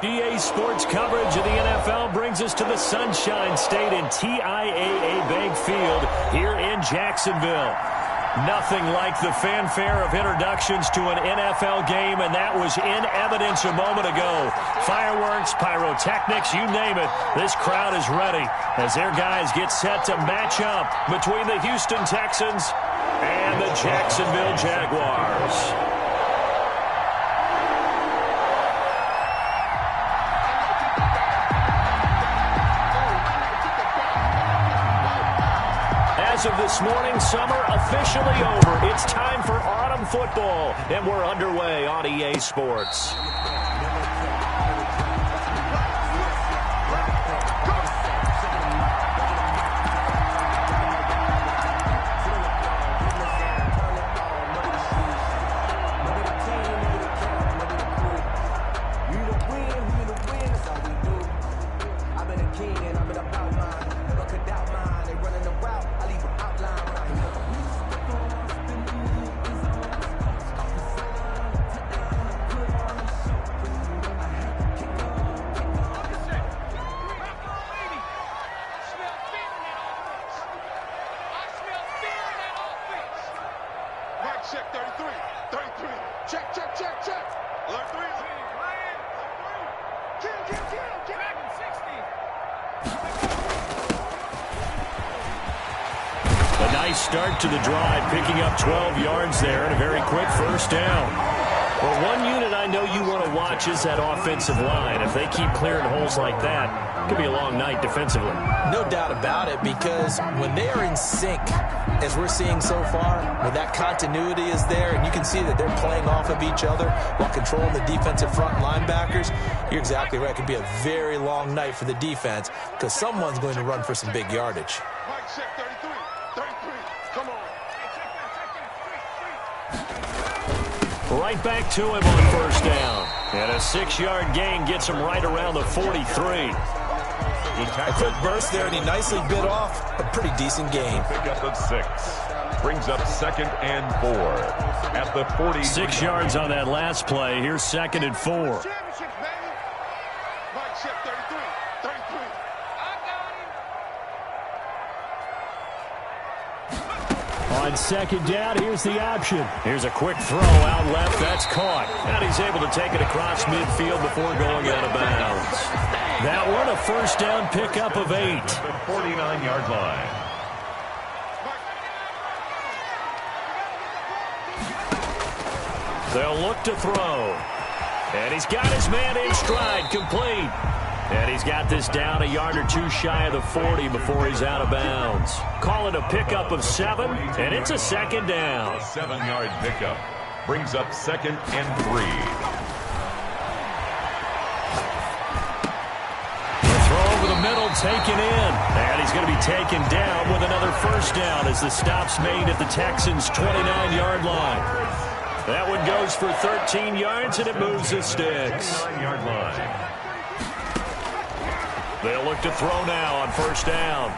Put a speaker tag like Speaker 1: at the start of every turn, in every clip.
Speaker 1: EA Sports coverage of the NFL brings us to the Sunshine State in TIAA Bank Field here in Jacksonville. Nothing like the fanfare of introductions to an NFL game, and that was in evidence a moment ago. Fireworks, pyrotechnics, you name it. This crowd is ready as their guys get set to match up between the Houston Texans and the Jacksonville Jaguars. As of this morning, summer officially over. It's time for autumn football, and we're underway on EA Sports. Start to the drive, picking up 12 yards there and a very quick first down. Well, one unit I know you want to watch is that offensive line. If they keep clearing holes like that, it could be a long night defensively.
Speaker 2: No doubt about it, because when they are in sync, as we're seeing so far, when that continuity is there and you can see that they're playing off of each other while controlling the defensive front linebackers, you're exactly right. It could be a very long night for the defense because someone's going to run for some big yardage.
Speaker 1: Right back to him on first down. And a 6-yard gain gets him right around the 43.
Speaker 2: A quick burst there, and he nicely bit off a pretty decent gain.
Speaker 3: Pickup of 6. Brings up 2nd and 4 at the 40.
Speaker 1: 6 yards on that last play. Here's 2nd and 4. On 2nd down, here's the option. Here's a quick throw out left. That's caught. And he's able to take it across midfield before going out of bounds. That one, a first down pickup of 8.
Speaker 3: The 49-yard line.
Speaker 1: They'll look to throw. And he's got his man in stride, complete. And he's got this down a yard or two shy of the 40 before he's out of bounds. Call it a pickup of 7, and it's a 2nd down.
Speaker 3: A 7-yard pickup brings up 2nd and 3.
Speaker 1: The throw over the middle, taken in. And he's going to be taken down with another first down as the stop's made at the Texans' 29-yard line. That one goes for 13 yards, and it moves the sticks.
Speaker 3: 9-yard line.
Speaker 1: They'll look to throw now on first down.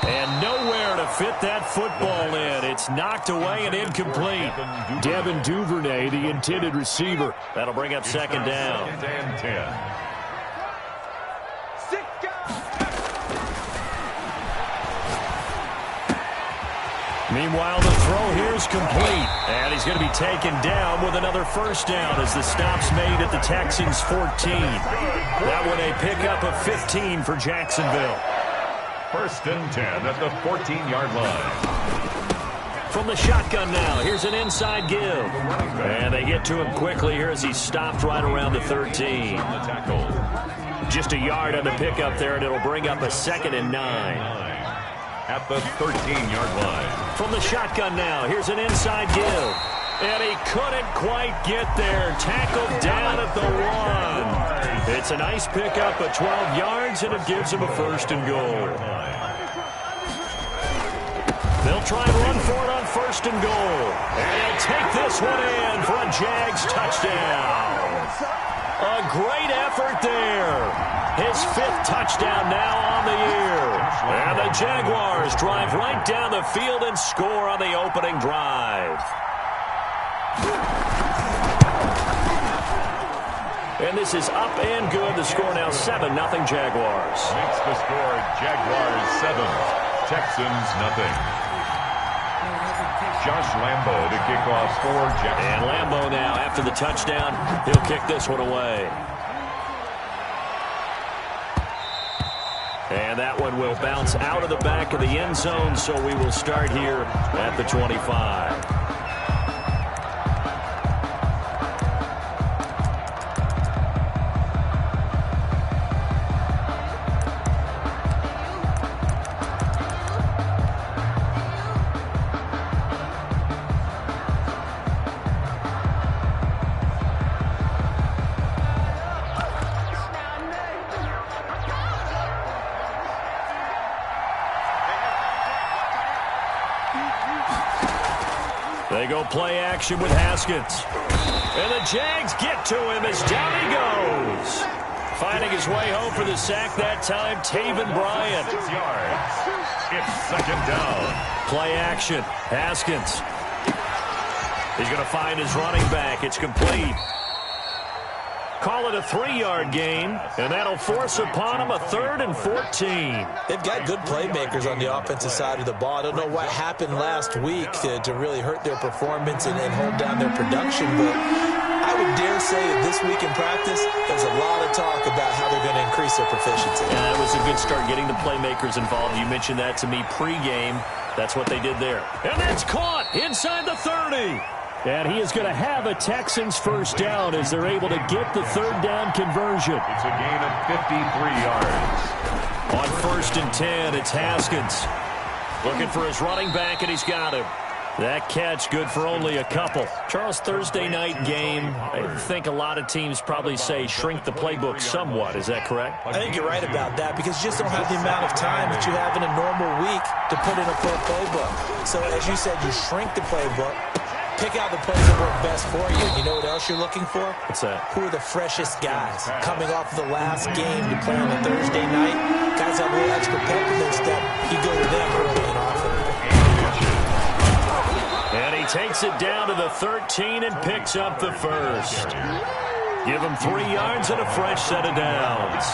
Speaker 1: And nowhere to fit that football in. It's knocked away and incomplete. Devin Duvernay, the intended receiver. That'll bring up 2nd down.
Speaker 3: 2nd and 10.
Speaker 1: Meanwhile, the throw here is complete. And he's going to be taken down with another first down as the stop's made at the Texans' 14. That one a pickup of 15 for Jacksonville.
Speaker 3: 1st and 10 at the 14-yard line.
Speaker 1: From the shotgun now, here's an inside give. And they get to him quickly here as he's stopped right around the 13. Just a yard on the pickup there, and it'll bring up a 2nd and 9.
Speaker 3: At the 13-yard line.
Speaker 1: From the shotgun now, here's an inside give. And he couldn't quite get there. Tackled down at the 1. It's a nice pickup of 12 yards, and it gives him a 1st and goal. They'll try and run for it on 1st and goal. And he'll take this one in for a Jags touchdown. A great effort there. His 5th touchdown now on the year. And the Jaguars drive right down the field and score on the opening drive. And this is up and good. The score now 7-0 Jaguars.
Speaker 3: Makes the score Jaguars 7, Texans 0. Josh Lambo to kick off for Jackson.
Speaker 1: And Lambo now, after the touchdown, he'll kick this one away. And that one will bounce out of the back of the end zone, so we will start here at the 25. They go play action with Haskins. And the Jags get to him as down he goes. Finding his way home for the sack that time, Taven Bryan.
Speaker 3: 6 yards. It's second down.
Speaker 1: Play action. Haskins. He's going to find his running back. It's complete. Call it a 3-yard gain, and that'll force upon him a 3rd and 14.
Speaker 2: They've got good playmakers on the offensive side of the ball. I don't know what happened last week to really hurt their performance and hold down their production, but I would dare say that this week in practice, there's a lot of talk about how they're going to increase their proficiency.
Speaker 1: Yeah, that was a good start getting the playmakers involved. You mentioned that to me pregame. That's what they did there. And that's caught inside the 30. And he is going to have a Texans first down as they're able to get the 3rd down conversion.
Speaker 3: It's a gain of 53 yards.
Speaker 1: On 1st and 10, it's Haskins. Looking for his running back, and he's got him. That catch good for only a couple. Charles, Thursday night game, I think a lot of teams probably say shrink the playbook somewhat. Is that correct?
Speaker 2: I think you're right about that because you just don't have the amount of time that you have in a normal week to put in a full playbook. So as you said, you shrink the playbook. Pick out the plays that work best for you. You know what else you're looking for?
Speaker 1: What's that?
Speaker 2: Who are the freshest guys coming off the last game to play on a Thursday night? Guys have a little extra pep in their step. You go to them early and often.
Speaker 1: And he takes it down to the 13 and picks up the first. Give him 3 yards and a fresh set of downs.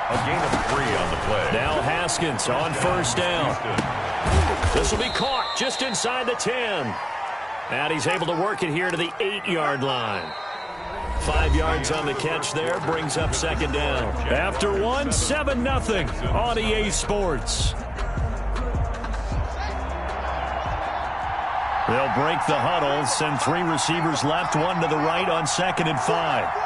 Speaker 3: A gain of 3 on the play.
Speaker 1: Now Haskins on 1st down. This will be caught just inside the 10. And he's able to work it here to the 8-yard line. 5 yards on the catch there, brings up 2nd down. After 1, 7-0 on EA Sports. They'll break the huddle, send 3 receivers left, 1 to the right on 2nd and 5.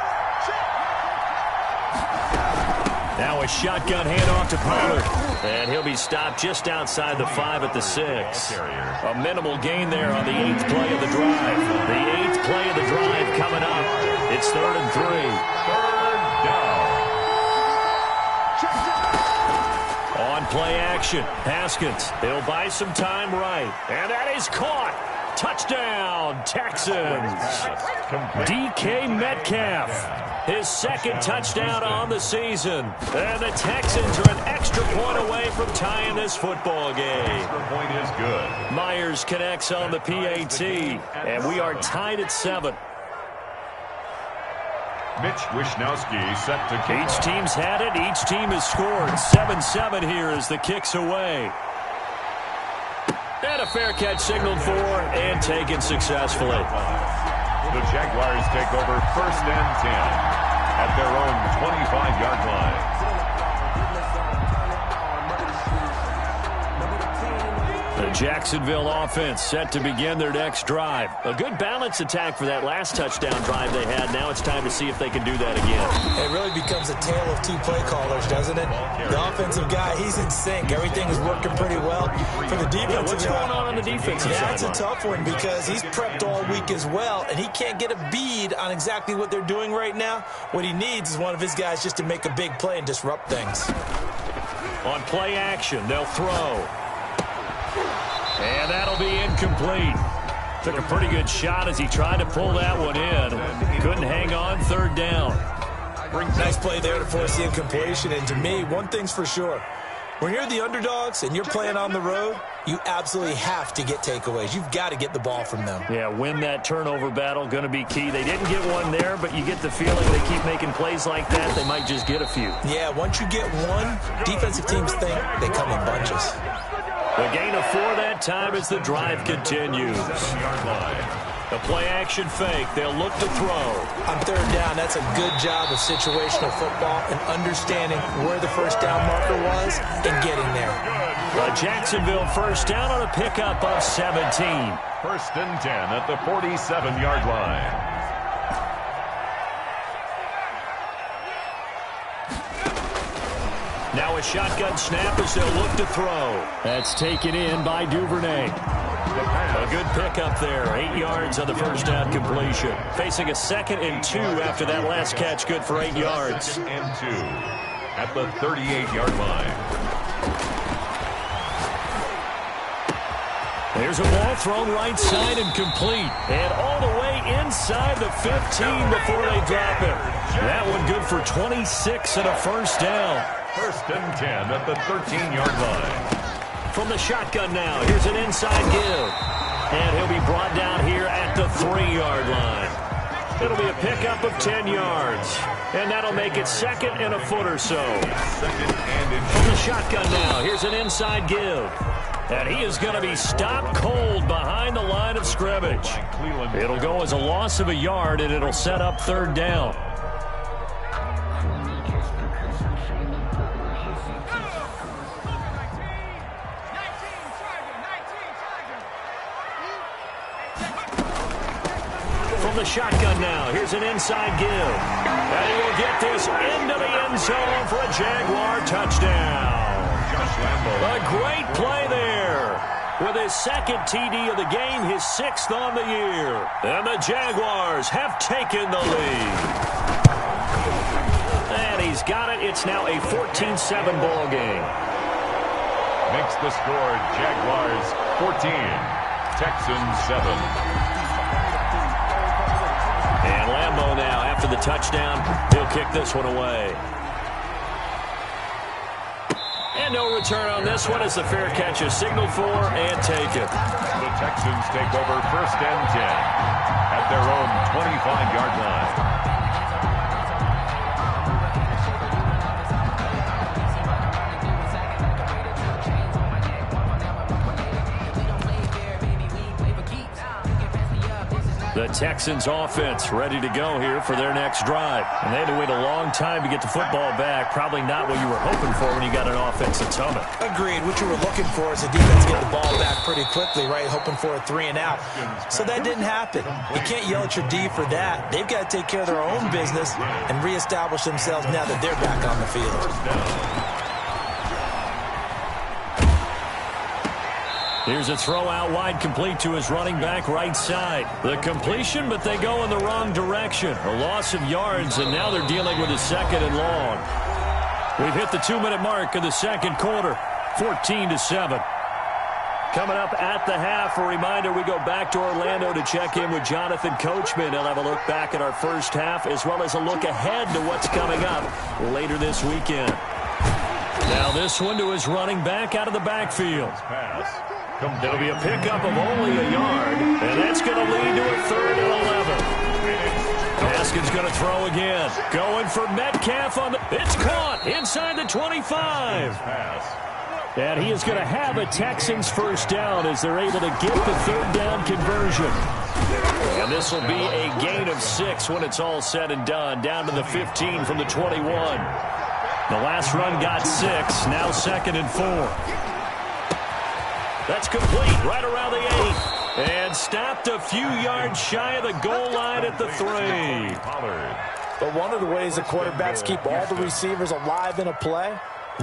Speaker 1: Now a shotgun handoff to Pollard. And he'll be stopped just outside the 5 at the 6. A minimal gain there on the 8th play of the drive. The 8th play of the drive coming up. It's 3rd and 3.
Speaker 3: 3rd down.
Speaker 1: On play action, Haskins. He'll buy some time right. And that is caught. Touchdown, Texans. DK Metcalf. His 2nd touchdown on the season. And the Texans are an extra point away from tying this football game.
Speaker 3: Extra point is good.
Speaker 1: Myers connects on the PAT. And we are tied at 7.
Speaker 3: Mitch Wishnowsky set to kick.
Speaker 1: Each team's had it. Each team has scored. 7-7 here as the kick's away. And a fair catch signaled for and taken successfully.
Speaker 3: The Jaguars take over 1st and 10 at their own 25-yard line.
Speaker 1: The Jacksonville offense set to begin their next drive. A good balance attack for that last touchdown drive they had. Now it's time to see if they can do that again.
Speaker 2: It really becomes a tale of 2 play callers, doesn't it? The offensive guy, he's in sync. Everything is working pretty well. For the defensive
Speaker 1: what's going on the defensive side?
Speaker 2: That's a tough one because he's prepped all week as well, and he can't get a bead on exactly what they're doing right now. What he needs is one of his guys just to make a big play and disrupt things.
Speaker 1: On play action, they'll throw. And that'll be incomplete. Took a pretty good shot as he tried to pull that one in. Couldn't hang on, 3rd down.
Speaker 2: Nice play there to force the incompletion. And to me, one thing's for sure. When you're the underdogs and you're playing on the road, You absolutely have to get takeaways. You've got to get the ball from them.
Speaker 1: Yeah, win that turnover battle, going to be key. They didn't get one there, but you get the feeling they keep making plays like that, they might just get a few.
Speaker 2: Yeah, once you get one, defensive teams think they come in bunches.
Speaker 1: The gain of 4 that time as the drive continues. The play-action fake. They'll look to throw.
Speaker 2: On third down, that's a good job of situational football and understanding where the first down marker was and getting there.
Speaker 1: A Jacksonville first down on a pickup of 17.
Speaker 3: First and 10 at the 47-yard line.
Speaker 1: Now a shotgun snap as they'll look to throw. That's taken in by Duvernay. A good pickup there. 8 yards on the first down completion. Facing a 2nd and 2 after that last catch, good for 8 yards.
Speaker 3: 2nd and 2 at the 38-yard line.
Speaker 1: There's a ball thrown right side and complete. And all the way inside the 15 before they drop it. That one good for 26 and a first down.
Speaker 3: First and 10 at the 13-yard line.
Speaker 1: From the shotgun now, here's an inside give. And he'll be brought down here at the 3-yard line. It'll be a pickup of 10 yards. And that'll make it 2nd and a foot or so. From the shotgun now, here's an inside give. And he is going to be stopped cold behind the line of scrimmage. It'll go as a loss of a yard, and it'll set up 3rd down. From the shotgun now, here's an inside give. And he will get this into the end zone for a Jaguar touchdown. A great play there. With his 2nd TD of the game, his 6th on the year. And the Jaguars have taken the lead. And he's got it. It's now a 14-7 ball game.
Speaker 3: Makes the score Jaguars 14, Texans 7.
Speaker 1: And Lambeau now, after the touchdown, he'll kick this one away. And no return on this one as the fair catch is signaled for and taken.
Speaker 3: The Texans take over 1st and 10 at their own 25-yard line.
Speaker 1: The Texans offense ready to go here for their next drive. And they had to wait a long time to get the football back. Probably not what you were hoping for when you got an offense that's humming.
Speaker 2: Agreed. What you were looking for is the defense get the ball back pretty quickly, right? Hoping for a 3 and out. So that didn't happen. You can't yell at your D for that. They've got to take care of their own business and reestablish themselves now that they're back on the field.
Speaker 1: Here's a throw out wide, complete to his running back right side. The completion, but they go in the wrong direction. A loss of yards, and now they're dealing with a 2nd and long. We've hit the 2-minute mark of the 2nd quarter, 14-7. Coming up at the half, a reminder, we go back to Orlando to check in with Jonathan Coachman. He'll have a look back at our first half, as well as a look ahead to what's coming up later this weekend. Now this one to his running back out of the backfield. It'll be a pickup of only a yard, and that's going to lead to a 3rd and 11. Haskins going to throw again. Going for Metcalf on the... It's caught inside the 25. And he is going to have a Texans first down as they're able to get the 3rd down conversion. And this will be a gain of 6 when it's all said and done. Down to the 15 from the 21. The last run got 6. Now 2nd and 4. That's complete right around the 8. And stopped a few yards shy of the goal line at the 3.
Speaker 2: But one of the ways the quarterbacks keep all the receivers alive in a play,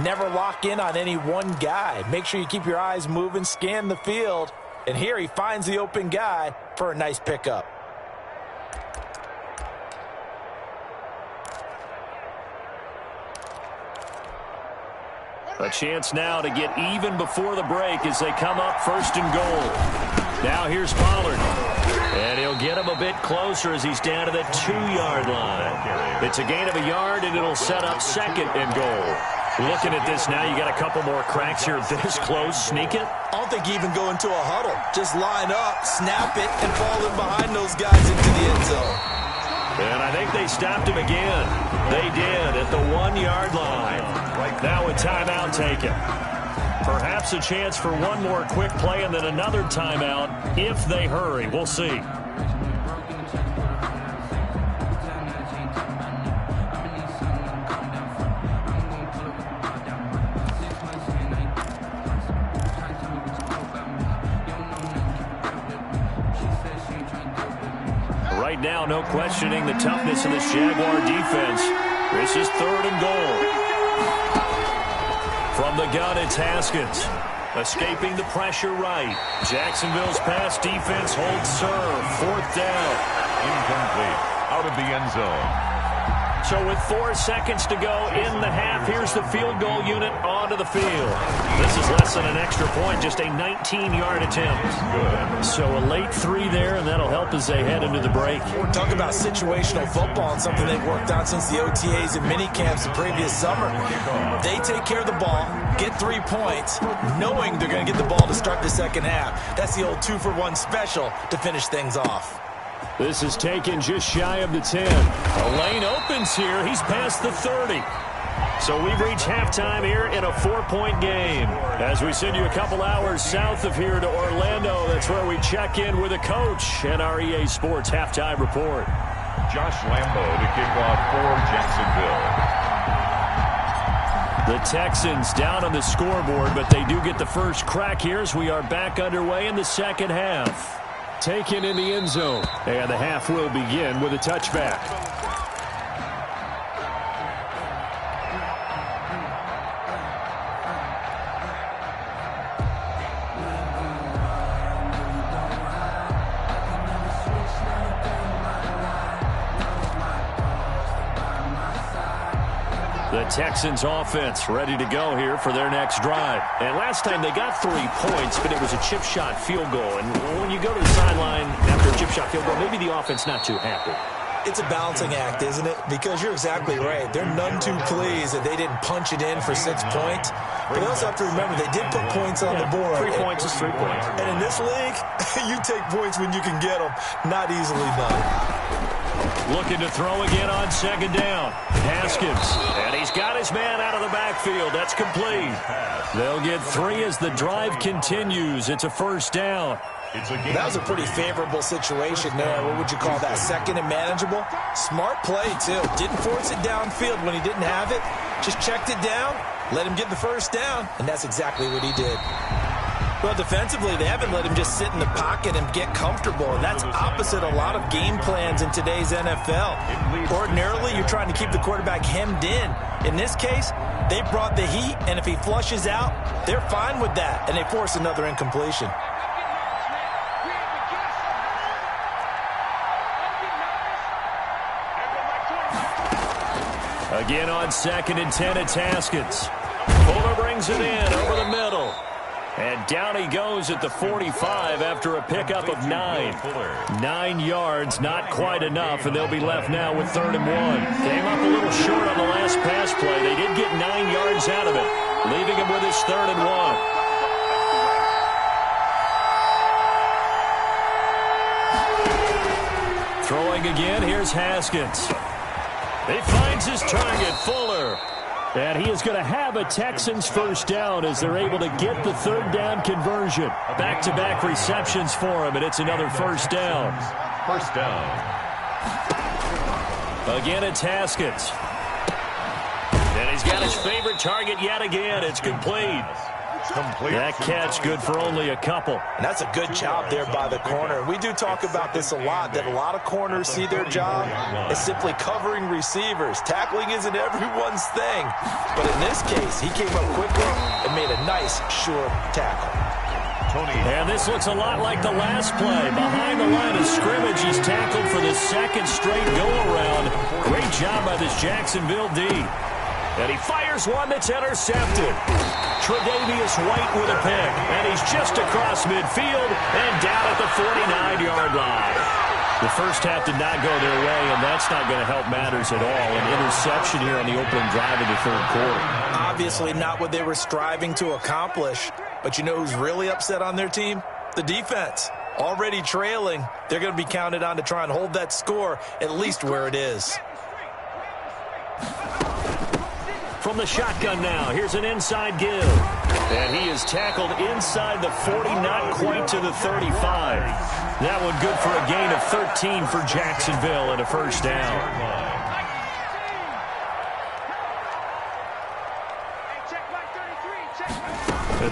Speaker 2: never lock in on any one guy. Make sure you keep your eyes moving, scan the field. And here he finds the open guy for a nice pickup.
Speaker 1: A chance now to get even before the break as they come up 1st and goal. Now here's Pollard. And he'll get him a bit closer as he's down to the 2-yard line. It's a gain of a yard, and it'll set up 2nd and goal. Looking at this now, you got a couple more cracks here. This close, sneak it.
Speaker 2: I don't think you even go into a huddle. Just line up, snap it, and fall in behind those guys into the end zone.
Speaker 1: And I think they stopped him again. They did at the 1-yard line. Now a timeout taken. Perhaps a chance for one more quick play and then another timeout if they hurry. We'll see. Right now, no questioning the toughness of this Jaguar defense. This is 3rd and goal. From the gun, it's Haskins. Escaping the pressure right. Jacksonville's pass defense holds serve. 4th down.
Speaker 3: Incomplete. Out of the end zone.
Speaker 1: So with 4 seconds to go in the half, here's the field goal unit onto the field. This is less than an extra point, just a 19-yard attempt.
Speaker 3: Good.
Speaker 1: So a late 3 there, and that'll help as they head into the break.
Speaker 2: Talk about situational football and something they've worked on since the OTAs and mini camps the previous summer. They take care of the ball, get 3 points, knowing they're going to get the ball to start the second half. That's the old 2-for-1 special to finish things off.
Speaker 1: This is taken just shy of the 10. A lane opens here. He's past the 30. So we've reached halftime here in a 4-point game. As we send you a couple hours south of here to Orlando, that's where we check in with a coach and our EA Sports halftime report.
Speaker 3: Josh Lambo to kick off for Jacksonville.
Speaker 1: The Texans down on the scoreboard, but they do get the first crack here as we are back underway in the second half. Taken in the end zone, and the half will begin with a touchback. The Texans offense ready to go here for their next drive. And last time they got 3 points, but it was a chip shot field goal. And when you go to the sideline after a chip shot field goal, maybe the offense not too happy.
Speaker 2: It's a balancing act, isn't it? Because you're exactly right. They're none too pleased that they didn't punch it in for 6 points. But you also have to remember they did put points on the board.
Speaker 1: 3 points is 3 points.
Speaker 2: And in this league, you take points when you can get them. Not easily done.
Speaker 1: Looking to throw again on second down. Haskins. And he's got his man out of the backfield. That's complete. They'll get 3 as the drive continues. It's a first down.
Speaker 2: That was a pretty favorable situation there. What would you call that? Second and manageable? Smart play, too. Didn't force it downfield when he didn't have it. Just checked it down, let him get the first down, and that's exactly what he did. Well, defensively, they haven't let him just sit in the pocket and get comfortable, and that's opposite a lot of game plans in today's NFL. Ordinarily, you're trying to keep the quarterback hemmed in. In this case, they brought the heat, and if he flushes out, they're fine with that, and they force another incompletion.
Speaker 1: Again on 2nd and 10, it's Haskins. Fuller brings it in over the middle. And down he goes at the 45 after a pickup of 9. 9 yards, not quite enough, and they'll be left now with 3rd and 1. Came up a little short on the last pass play. They did get 9 yards out of it, leaving him with his 3rd and 1. Throwing again, here's Haskins. He finds his target, Fuller. And he is going to have a Texans first down as they're able to get the 3rd down conversion. Back-to-back receptions for him, and it's another first down.
Speaker 3: First down.
Speaker 1: Again, it's Haskins. And he's got his favorite target yet again. It's complete. That catch good for only a couple.
Speaker 2: And that's a good job there by the corner. We do talk about this a lot, that a lot of corners see their job as simply covering receivers. Tackling isn't everyone's thing. But in this case, he came up quickly and made a nice, sure tackle.
Speaker 1: And this looks a lot like the last play. Behind the line of scrimmage, he's tackled for the 2nd straight go-around. Great job by this Jacksonville D. And he fires one that's intercepted. Tre'Davious White with a pick. And he's just across midfield and down at the 49-yard line. The first half did not go their way, and that's not going to help matters at all. An interception here on the opening drive of the third quarter.
Speaker 2: Obviously not what they were striving to accomplish. But you know who's really upset on their team? The defense. Already trailing, they're going to be counted on to try and hold that score at least where it is.
Speaker 1: From the shotgun now, here's an inside give. And he is tackled inside the 40, not quite to the 35. That one good for a gain of 13 for Jacksonville and a first down.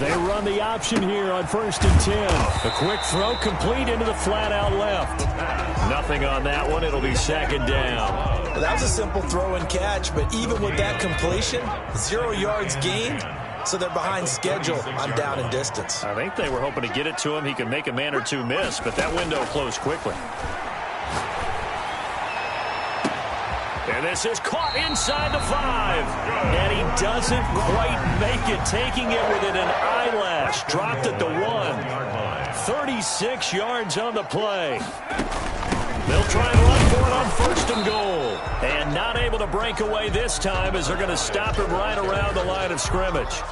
Speaker 1: They run the option here on 1st and 10. A quick throw complete into the flat out left. Nothing on that one. It'll be 2nd down.
Speaker 2: Well, that was a simple throw and catch, but even with that completion, 0 yards gained, so they're behind schedule on down and distance.
Speaker 1: I think they were hoping to get it to him. He could make a man or two miss, but that window closed quickly. And this is caught inside the 5. And he doesn't quite make it, taking it within an eyelash. Dropped at the 1. 36 yards on the play. They'll try and run for it on 1st and goal. And not able to break away this time as they're going to stop him right around the line of scrimmage.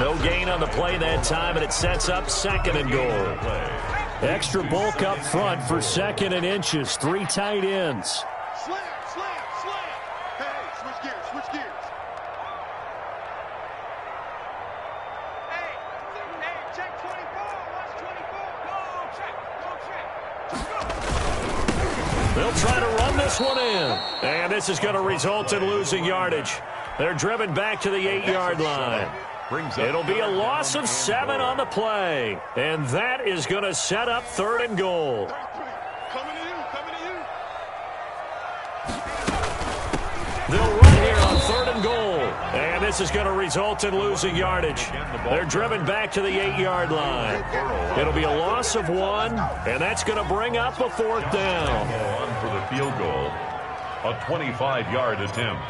Speaker 1: No gain on the play that time, and it sets up 2nd and goal. Extra bulk up front for 2nd and inches. 3 tight ends. They'll try to run this one in. And this is going to result in losing yardage. They're driven back to the 8-yard line. It'll be a loss of 7 on the play. And that is going to set up 3rd and goal. They'll run here on 3rd and goal. And this is going to result in losing yardage. They're driven back to the 8-yard line. It'll be a loss of 1, and that's going to bring up a 4th down.
Speaker 3: On for the field goal, a 25-yard attempt.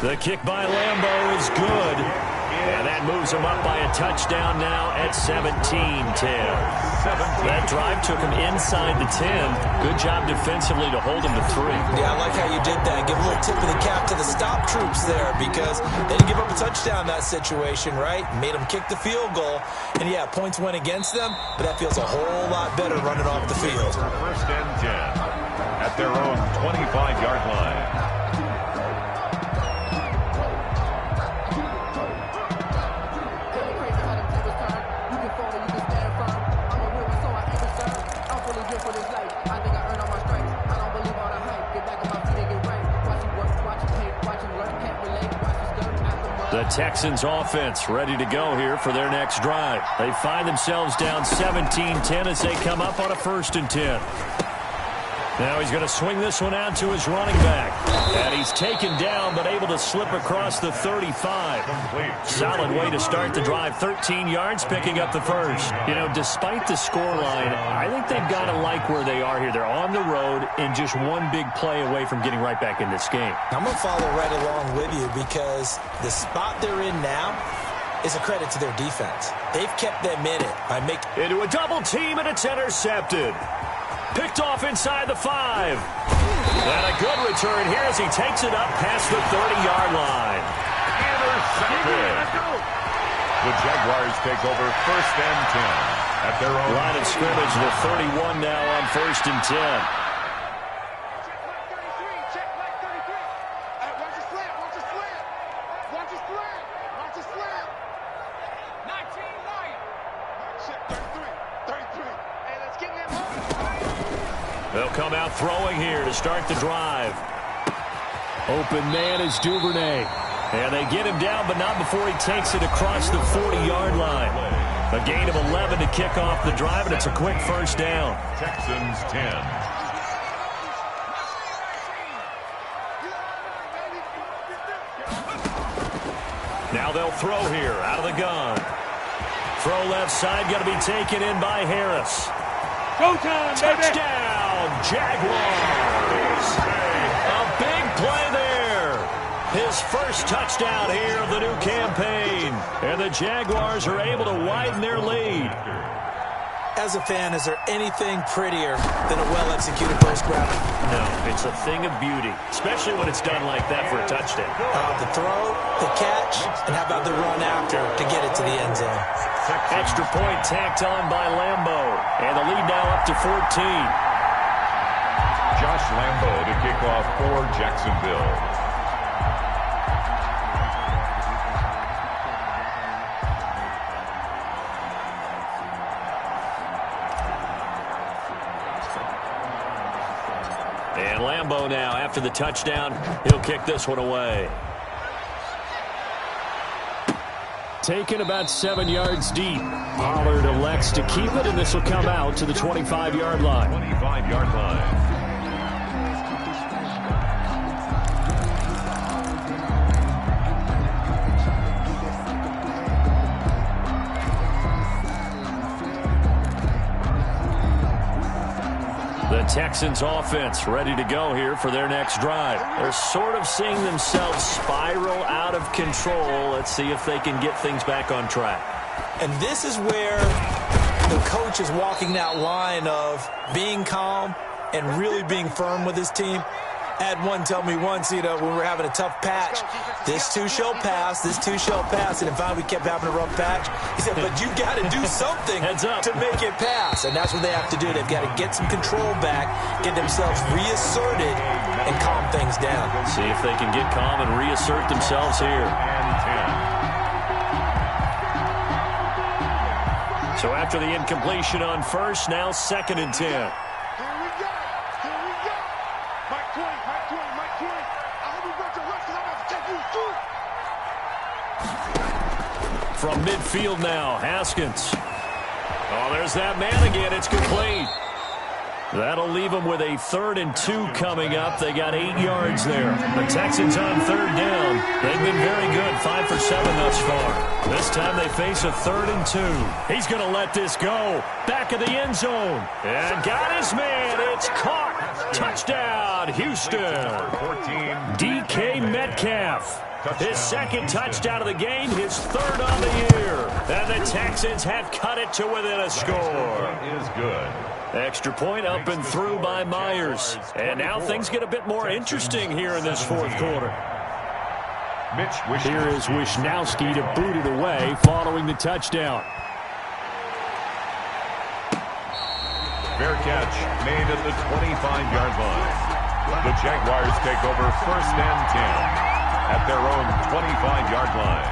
Speaker 1: The kick by Lambeau is good. And that moves him up by a touchdown now at 17-10. That drive took him inside the 10. Good job defensively to hold him to 3.
Speaker 2: Yeah, I like how you did that. Give a little tip of the cap to the stop troops there, because they didn't give up a touchdown in that situation, right? Made them kick the field goal. And, yeah, points went against them, but that feels a whole lot better running off the field.
Speaker 3: 1st and 10 at their own 25-yard line.
Speaker 1: The Texans offense ready to go here for their next drive. They find themselves down 17-10 as they come up on a 1st and 10. Now he's going to swing this one out to his running back. And he's taken down but able to slip across the 35. Solid way to start the drive. 13 yards, picking up the first. You know, despite the scoreline, I think they've got to like where they are here. They're on the road and just one big play away from getting right back in this game.
Speaker 2: I'm going to follow right along with you, because the spot they're in now is a credit to their defense. They've kept them in it by making...
Speaker 1: Into a double team, and it's intercepted. Picked off inside the 5. And a good return here as he takes it up past the 30-yard line.
Speaker 3: Intercepted. The Jaguars take over 1st and 10 at their own
Speaker 1: line of scrimmage. The 31 now on 1st and 10. They'll come out throwing here to start the drive. Open man is Duvernay. And they get him down, but not before he takes it across the 40-yard line. A gain of 11 to kick off the drive, and it's a quick 1st down.
Speaker 3: Texans 10.
Speaker 1: Now they'll throw here out of the gun. Throw left side, going to be taken in by Harris.
Speaker 4: Go time,
Speaker 1: Touchdown, Jaguars. A big play there. His first touchdown here of the new campaign. And the Jaguars are able to widen their lead.
Speaker 2: As a fan, is there anything prettier than a well-executed post grab?
Speaker 1: No, it's a thing of beauty, especially when it's done like that for a touchdown.
Speaker 2: The throw, the catch, and how about the run after to get it to the end zone?
Speaker 1: Extra point tacked on by Lambo, and the lead now up to 14.
Speaker 3: Josh Lambo to kick off for Jacksonville.
Speaker 1: And Lambo now, after the touchdown, he'll kick this one away. Taken about 7 yards deep. Pollard elects to keep it, and this will come out to the 25-yard line.
Speaker 3: 25-yard line.
Speaker 1: The Texans offense ready to go here for their next drive. They're sort of seeing themselves spiral out of control. Let's see if they can get things back on track.
Speaker 2: And this is where the coach is walking that line of being calm and really being firm with his team. I had one tell me once, when we were having a tough patch, this too shall pass, this too shall pass. And finally we kept having a rough patch. He said, but you got to do something to make it pass. And that's what they have to do. They've got to get some control back, get themselves reasserted, and calm things down.
Speaker 1: See if they can get calm and reassert themselves here. So after the incompletion on first, now 2nd and 10. From midfield now, Haskins. Oh, there's that man again. It's complete. That'll leave them with a 3rd and 2 coming up. They got 8 yards there. The Texans on 3rd down. They've been very good, 5 for 7 thus far. This time they face a 3rd and 2. He's going to let this go. Back of the end zone. And got his man. It's caught. Touchdown, Houston. DK Metcalf. His 2nd touchdown of the game, his 3rd on the year. And the Texans have cut it to within a score.
Speaker 3: Is good.
Speaker 1: Extra point up and through by Myers. And now things get a bit more interesting here in this 4th quarter. Here is Wishnowski to boot it away following the touchdown.
Speaker 3: Fair catch made at the 25-yard line. The Jaguars take over 1st and 10. At their own 25-yard line.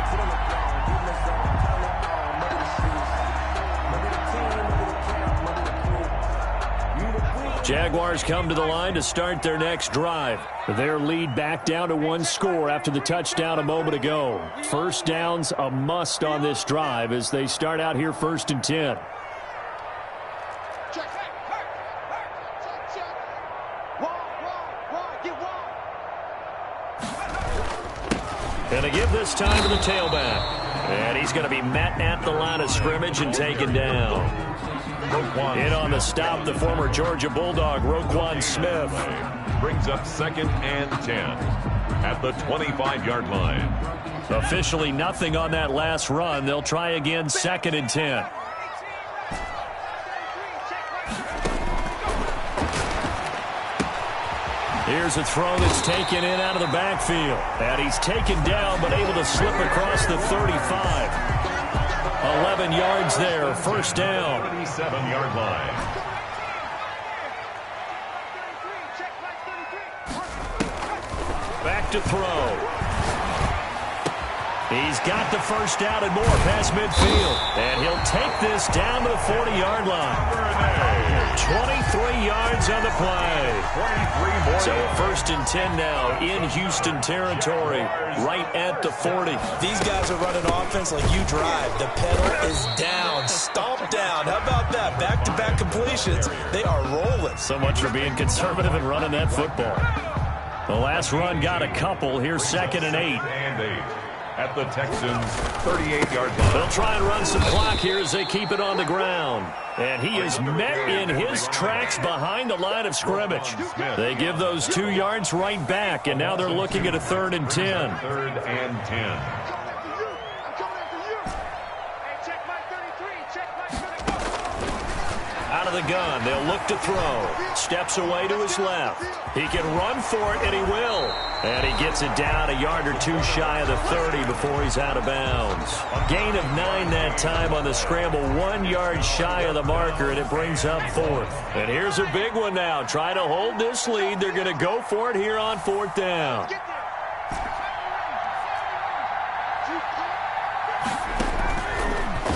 Speaker 1: Jaguars come to the line to start their next drive. Their lead back down to 1 score after the touchdown a moment ago. 1st downs a must on this drive as they start out here 1st and 10. And they give this time to the tailback. And he's going to be met at the line of scrimmage and taken down. In on the stop, the former Georgia Bulldog, Roquan Smith.
Speaker 3: Brings up 2nd and 10 at the 25-yard line.
Speaker 1: Officially nothing on that last run. They'll try again 2nd and 10. Here's a throw that's taken in out of the backfield. And he's taken down but able to slip across the 35. 11 yards there, 1st down.
Speaker 3: 37-yard line.
Speaker 1: Back to throw. He's got the 1st down and more past midfield. And he'll take this down to the 40-yard line. 23 yards on the play. So 1st and 10 now in Houston territory, right at the 40.
Speaker 2: These guys are running offense like you drive. The pedal is down, stomp down. How about that? Back-to-back completions. They are rolling.
Speaker 1: So much for being conservative and running that football. The last run got a couple. Here's 2nd and 8.
Speaker 3: And 8 at the Texans' 38-yard line.
Speaker 1: They'll try and run some clock here as they keep it on the ground. And he is met in his tracks behind the line of scrimmage. They give those 2 yards right back, and now they're looking at a 3rd and 10.
Speaker 3: 3rd and 10.
Speaker 1: the gun. They'll look to throw. Steps away to his left. He can run for it, and he will. And he gets it down a yard or two shy of the 30 before he's out of bounds. Gain of 9 that time on the scramble, 1 yard shy of the marker, and it brings up 4th. And here's a big one now. Trying to hold this lead. They're going to go for it here on 4th down.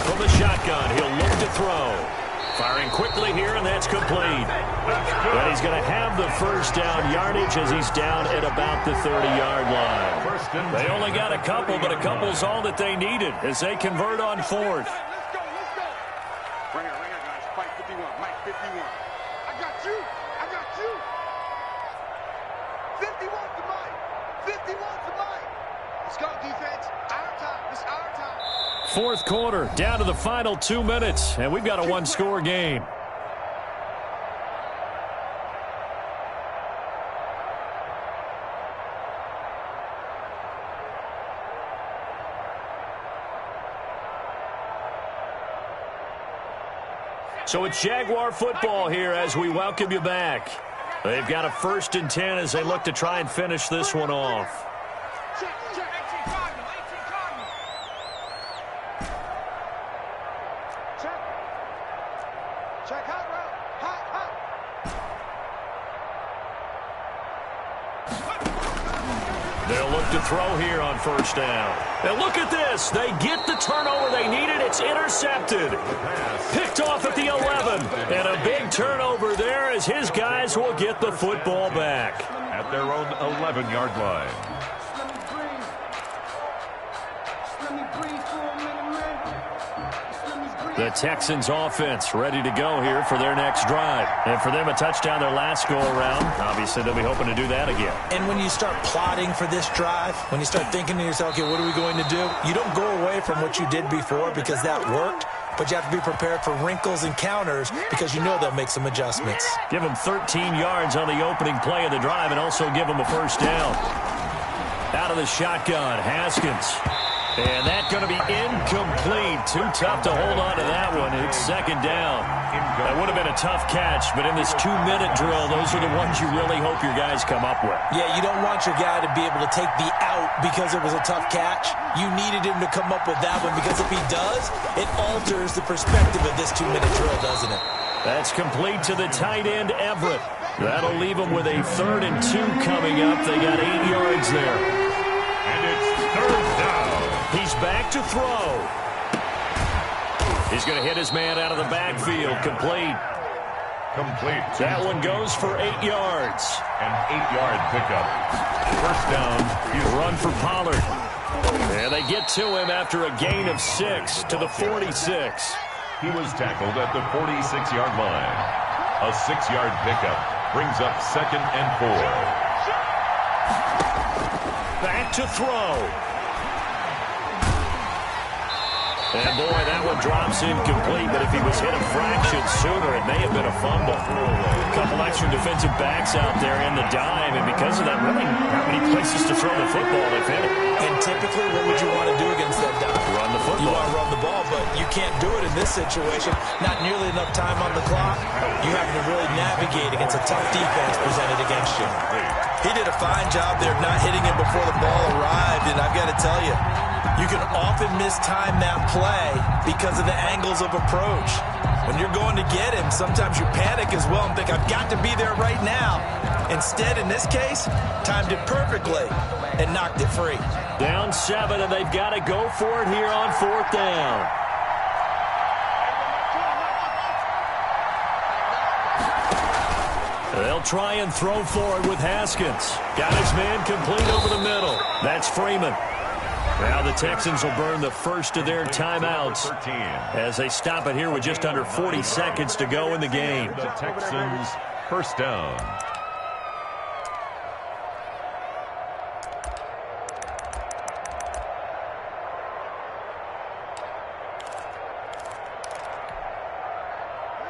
Speaker 1: From the shotgun, he'll look to throw. Firing quickly here, and that's complete. But he's going to have the first down yardage as he's down at about the 30-yard line. They only got a couple, but a couple's all that they needed as they convert on 4th.
Speaker 4: Let's go. Right here, guys. Mike 51. Mike 51. I got you. 51 to Mike. 51 to Mike. Let's go, defense. Our time. It's our time.
Speaker 1: 4th quarter, down to the final 2 minutes, and we've got a one-score game. So it's Jaguar football here as we welcome you back. They've got a 1st and 10 as they look to try and finish this one off.
Speaker 4: Check hot route. Hot.
Speaker 1: They'll look to throw here on 1st down. And look at this. They get the turnover they needed. It's intercepted. Picked off at the 11. And a big turnover there as his guys will get the football back.
Speaker 3: At their own 11-yard line.
Speaker 1: The Texans offense ready to go here for their next drive. And for them, a touchdown their last go-around. Obviously, they'll be hoping to do that again.
Speaker 2: And when you start plotting for this drive, when you start thinking to yourself, okay, what are we going to do? You don't go away from what you did before because that worked, but you have to be prepared for wrinkles and counters because you know they'll make some adjustments.
Speaker 1: Give them 13 yards on the opening play of the drive and also give them a 1st down. Out of the shotgun, Haskins. And that's going to be incomplete. Too tough to hold on to that one. It's 2nd down. That would have been a tough catch, but in this 2-minute drill, those are the ones you really hope your guys come up with.
Speaker 2: Yeah, you don't want your guy to be able to take the out because it was a tough catch. You needed him to come up with that one because if he does, it alters the perspective of this 2-minute drill, doesn't it?
Speaker 1: That's complete to the tight end, Everett. That'll leave them with a 3rd and 2 coming up. They got 8 yards there.
Speaker 3: And it's 3rd down.
Speaker 1: He's back to throw. He's going to hit his man out of the backfield. Complete. That one goes for 8 yards.
Speaker 3: An 8-yard pickup. 1st down.
Speaker 1: Run for Pollard. And they get to him after a gain of 6 to the 46.
Speaker 3: He was tackled at the 46-yard line. A 6-yard pickup brings up 2nd and 4.
Speaker 1: Back to throw. And, boy, that one drops incomplete, but if he was hit a fraction sooner, it may have been a fumble. A couple extra defensive backs out there in the dime, and because of that, really not many places to throw the football if any.
Speaker 2: And typically, what would you want to do against that dime?
Speaker 1: Run the football.
Speaker 2: You want to run the ball, but you can't do it in this situation. Not nearly enough time on the clock. You having to really navigate against a tough defense presented against you. He did a fine job there of not hitting him before the ball arrived, and I've got to tell you, you can often mistime that play because of the angles of approach. When you're going to get him, sometimes you panic as well and think, I've got to be there right now. Instead, in this case, timed it perfectly and knocked it free.
Speaker 1: Down 7, and they've got to go for it here on 4th down. They'll try and throw for it with Haskins. Got his man complete over the middle. That's Freeman. Now the Texans will burn the first of their timeouts as they stop it here with just under 40 seconds to go in the game.
Speaker 3: The Texans 1st down.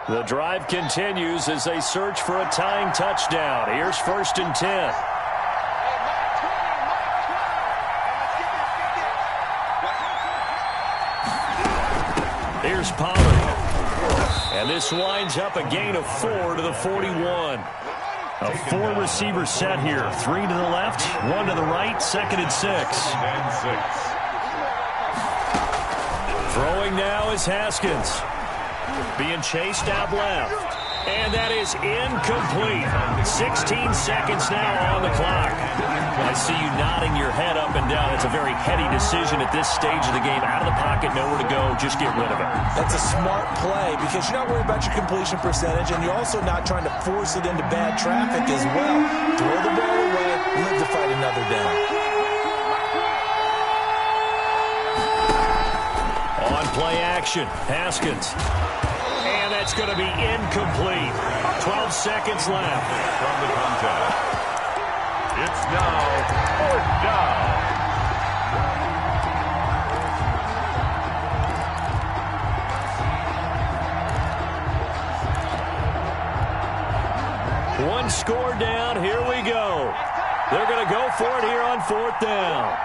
Speaker 1: The drive continues as they search for a tying touchdown. Here's 1st and 10. Here's Pollard. And this winds up a gain of 4 to the 41. A 4-receiver set here. 3 to the left, 1 to the right, 2nd and 6. Throwing now is Haskins. Being chased out left. And that is incomplete. 16 seconds now on the clock. I see you nodding your head up and down. It's a very heady decision at this stage of the game. Out of the pocket, nowhere to go. Just get rid of it.
Speaker 2: That's a smart play because you're not worried about your completion percentage, and you're also not trying to force it into bad traffic as well. Throw the ball away, live to fight another down.
Speaker 1: On play action, Haskins. And that's going to be incomplete. 12 seconds left.
Speaker 3: From the contest. It's now 4th down.
Speaker 1: One score down. Here we go. They're going to go for it here on 4th down.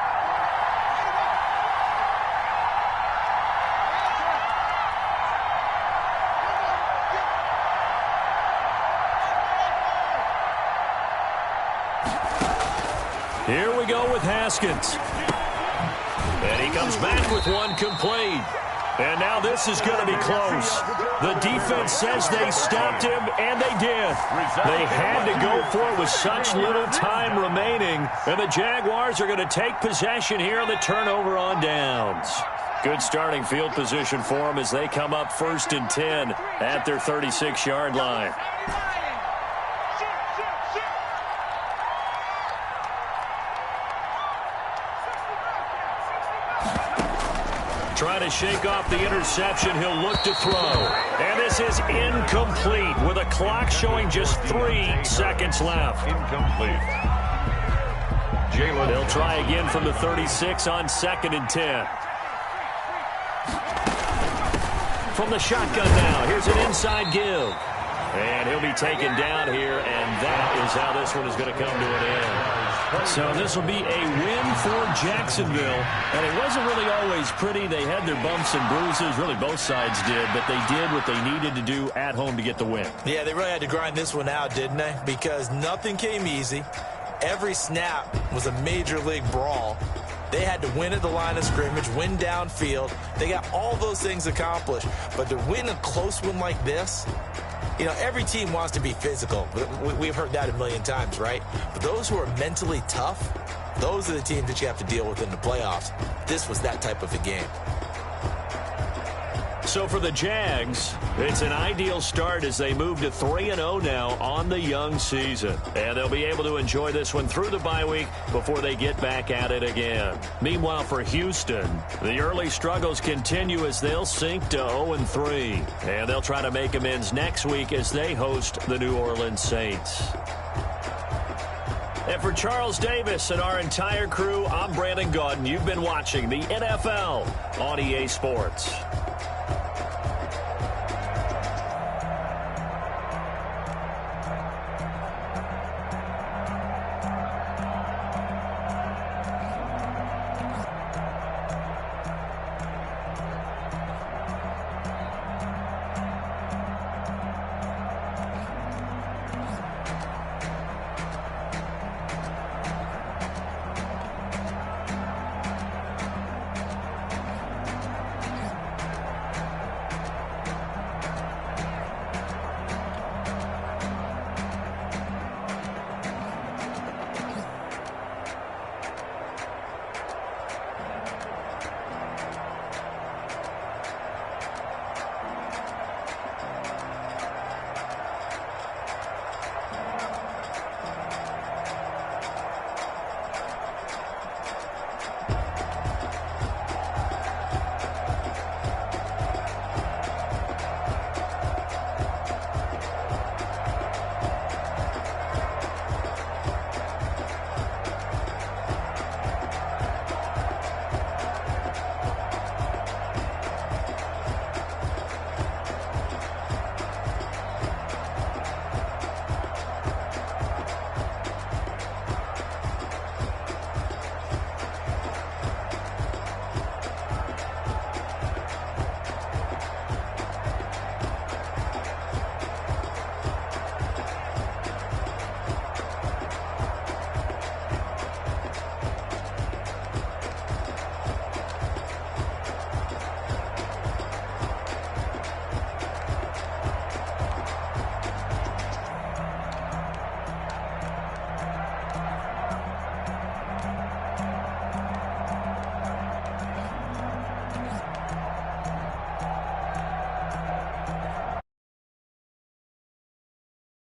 Speaker 1: Here we go with Haskins. And he comes back with one complete. And now this is going to be close. The defense says they stopped him, and they did. They had to go for it with such little time remaining. And the Jaguars are going to take possession here on the turnover on downs. Good starting field position for them as they come up 1st and 10 at their 36-yard line. Trying to shake off the interception. He'll look to throw. And this is incomplete with a clock showing just 3 seconds left.
Speaker 3: Incomplete. Jalen.
Speaker 1: They'll try again from the 36 on 2nd and 10. From the shotgun now. Here's an inside give. And he'll be taken down here, and that is how this one is going to come to an end. So this will be a win for Jacksonville. And it wasn't really always pretty. They had their bumps and bruises. Really, both sides did. But they did what they needed to do at home to get the win.
Speaker 2: Yeah, they really had to grind this one out, didn't they? Because nothing came easy. Every snap was a major league brawl. They had to win at the line of scrimmage, win downfield. They got all those things accomplished. But to win a close one like this, you know, every team wants to be physical. We've heard that a million times, right? But those who are mentally tough, those are the teams that you have to deal with in the playoffs. This was that type of a game.
Speaker 1: So for the Jags, it's an ideal start as they move to 3-0 now on the young season. And they'll be able to enjoy this one through the bye week before they get back at it again. Meanwhile, for Houston, the early struggles continue as they'll sink to 0-3. And they'll try to make amends next week as they host the New Orleans Saints. And for Charles Davis and our entire crew, I'm Brandon Gaudin. You've been watching the NFL on EA Sports.